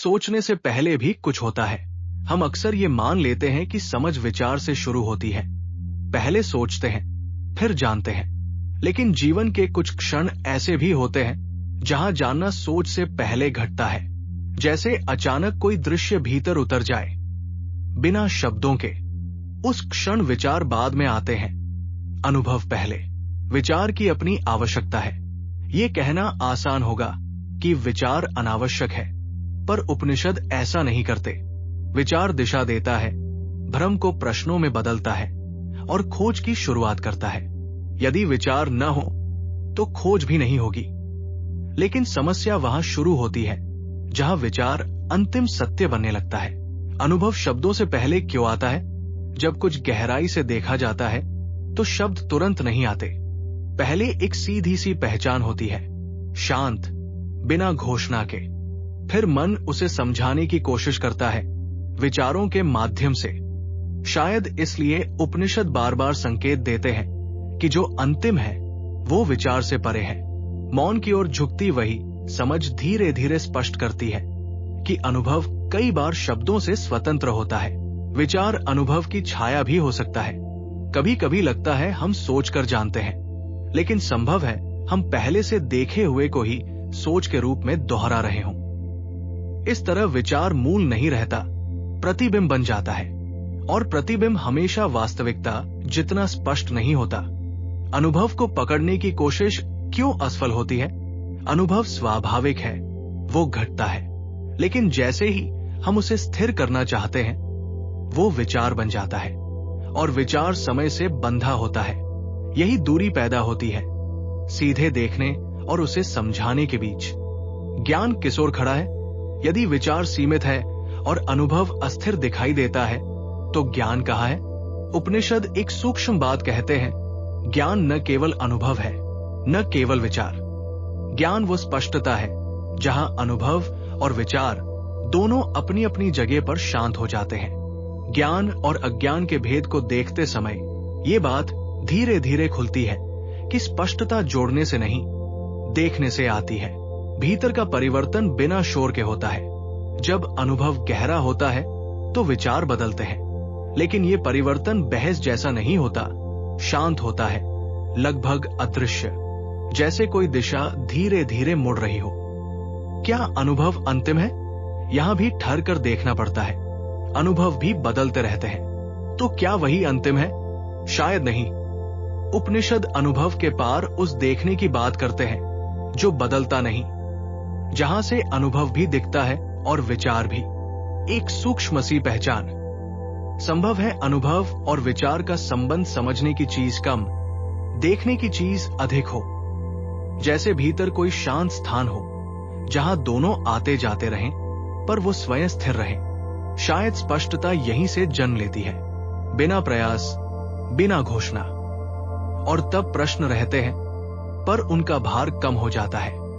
सोचने से पहले भी कुछ होता है। हम अक्सर ये मान लेते हैं कि समझ विचार से शुरू होती है। पहले सोचते हैं, फिर जानते हैं। लेकिन जीवन के कुछ क्षण ऐसे भी होते हैं जहां जानना सोच से पहले घटता है। जैसे अचानक कोई दृश्य भीतर उतर जाए, बिना शब्दों के। उस क्षण विचार बाद में आते हैं, अनुभव पहले। विचार की अपनी आवश्यकता है। ये कहना आसान होगा कि विचार अनावश्यक है, पर उपनिषद ऐसा नहीं करते। विचार दिशा देता है, भ्रम को प्रश्नों में बदलता है और खोज की शुरुआत करता है। यदि विचार न हो तो खोज भी नहीं होगी। लेकिन समस्या वहां शुरू होती है जहां विचार अंतिम सत्य बनने लगता है। अनुभव शब्दों से पहले क्यों आता है? जब कुछ गहराई से देखा जाता है तो शब्द तुरंत नहीं आते। पहले एक सीधी सी पहचान होती है, शांत, बिना घोषणा के। फिर मन उसे समझाने की कोशिश करता है, विचारों के माध्यम से। शायद इसलिए उपनिषद बार बार संकेत देते हैं कि जो अंतिम है वो विचार से परे है। मौन की ओर झुकती वही समझ धीरे धीरे स्पष्ट करती है कि अनुभव कई बार शब्दों से स्वतंत्र होता है। विचार अनुभव की छाया भी हो सकता है। कभी कभी लगता है हम सोचकर जानते हैं, लेकिन संभव है हम पहले से देखे हुए को ही सोच के रूप में दोहरा रहे हों। इस तरह विचार मूल नहीं रहता, प्रतिबिंब बन जाता है। और प्रतिबिंब हमेशा वास्तविकता जितना स्पष्ट नहीं होता। अनुभव को पकड़ने की कोशिश क्यों असफल होती है? अनुभव स्वाभाविक है, वो घटता है। लेकिन जैसे ही हम उसे स्थिर करना चाहते हैं, वो विचार बन जाता है। और विचार समय से बंधा होता है। यही दूरी पैदा होती है, सीधे देखने और उसे समझाने के बीच। ज्ञान किस ओर खड़ा है? यदि विचार सीमित है और अनुभव अस्थिर दिखाई देता है, तो ज्ञान कहाँ है? उपनिषद एक सूक्ष्म बात कहते हैं, ज्ञान न केवल अनुभव है, न केवल विचार। ज्ञान वो स्पष्टता है जहां अनुभव और विचार दोनों अपनी अपनी जगह पर शांत हो जाते हैं। ज्ञान और अज्ञान के भेद को देखते समय ये बात धीरे धीरे खुलती है कि स्पष्टता जोड़ने से नहीं, देखने से आती है। भीतर का परिवर्तन बिना शोर के होता है। जब अनुभव गहरा होता है तो विचार बदलते हैं, लेकिन ये परिवर्तन बहस जैसा नहीं होता, शांत होता है, लगभग अदृश्य, जैसे कोई दिशा धीरे धीरे मुड़ रही हो। क्या अनुभव अंतिम है? यहां भी ठहर कर देखना पड़ता है। अनुभव भी बदलते रहते हैं, तो क्या वही अंतिम है? शायद नहीं। उपनिषद अनुभव के पार उस देखने की बात करते हैं जो बदलता नहीं, जहां से अनुभव भी दिखता है और विचार भी। एक सूक्ष्म सी पहचान। संभव है अनुभव और विचार का संबंध समझने की चीज कम, देखने की चीज अधिक हो। जैसे भीतर कोई शांत स्थान हो जहां दोनों आते जाते रहें, पर वो स्वयं स्थिर रहे। शायद स्पष्टता यहीं से जन्म लेती है, बिना प्रयास, बिना घोषणा। और तब प्रश्न रहते हैं, पर उनका भार कम हो जाता है।